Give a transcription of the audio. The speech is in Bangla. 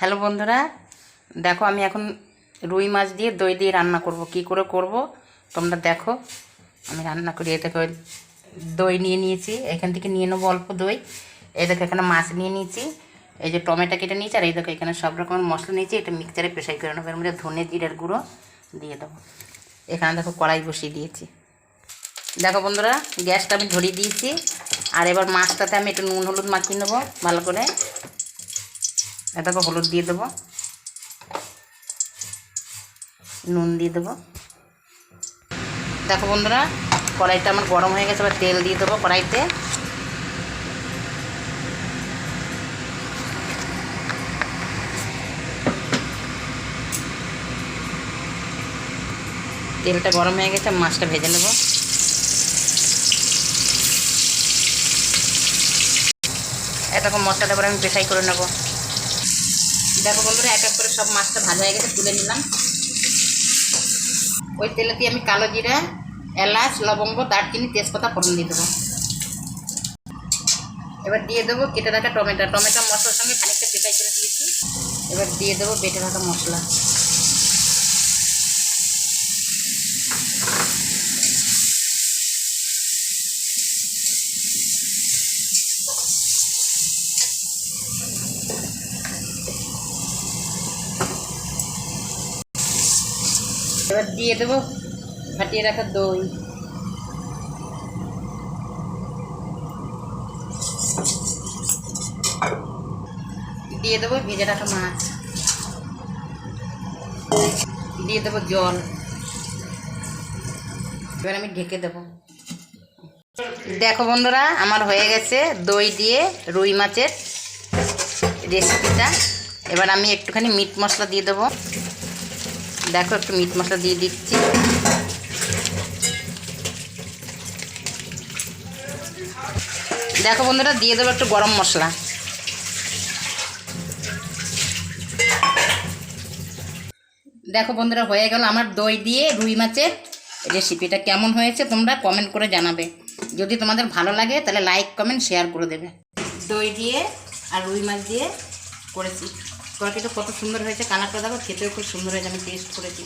হ্যালো বন্ধুরা, দেখো আমি এখন রুই মাছ দিয়ে দই দিয়ে রান্না করব। কি করে করব তোমরা দেখো। আমি রান্না করি। এই দেখো দই নিয়ে নিয়েছি, এখান থেকে নিয়ে নেবো অল্প দই। এই দেখো এখানে মাছ নিয়ে নিয়েছি, এই যে টমেটো কেটে নিয়েছি, আর এই দেখো এখানে সব রকমের মশলা নিয়েছি। এটা মিক্সচারে পেশাই করে নেবো। এর মধ্যে ধনে জিরার গুঁড়ো দিয়ে দেবো। এখানে দেখো কড়াই বসিয়ে দিয়েছি। দেখো বন্ধুরা, গ্যাসটা আমি ধরিয়ে দিয়েছি। আর এবার মাছটাতে আমি একটু নুন হলুদ মাখিয়ে নেবো ভালো করে। দেখো হলুদ দিয়ে দেবো, নুন দিয়ে দেবো। দেখো বন্ধুরা, কড়াইটা আমার গরম হয়ে গেছে। এবার তেল দিয়ে দেবো কড়াইতে। তেলটা গরম হয়ে গেছে, মাছটা ভেজে নেব। এরকম মশলাটা করে আমি পেশাই করে নেব। দেখো বন্ধুরা, এক এক করে সব মাছটা ভাজা হয়ে গেছে, তুলে নিলাম। ওই তেলেতে আমি কালো জিরা, এলাচ, লবঙ্গ, দারচিনি, তেজপাতা ফোড়ন দিয়ে দেবো। এবার দিয়ে দেবো কেটে রাখা টমেটো মশলার সঙ্গে খানিকটা পেশাই করে দিয়েছি। এবার দিয়ে দেবো বেটে রাখা মশলা। এবার দিয়ে দেবো ফাটিয়ে রাখা দই। দিয়ে দেবো ভেজে রাখা মাছ। দিয়ে দেবো জল। এবার আমি ঢেকে দেবো। দেখো বন্ধুরা, আমার হয়ে গেছে দই দিয়ে রুই মাছের রেসিপিটা। এবার আমি একটুখানি মিট মশলা দিয়ে দেবো। দেখো একটু মিট মশলা দিয়ে দিচ্ছি। দেখো বন্ধুরা, দিয়ে দেবো একটু গরম মশলা। দেখো বন্ধুরা, হয়ে গেল আমার দই দিয়ে রুই মাছের রেসিপিটা। কেমন হয়েছে তোমরা কমেন্ট করে জানাবে। যদি তোমাদের ভালো লাগে তাহলে লাইক কমেন্ট শেয়ার করে দেবে। দই দিয়ে আর রুই মাছ দিয়ে করেছি। তরকারিটা কত সুন্দর হয়েছে, কালারটা দেখো, খেতেও খুব সুন্দর হয়েছে। আমি টেস্ট করেছি।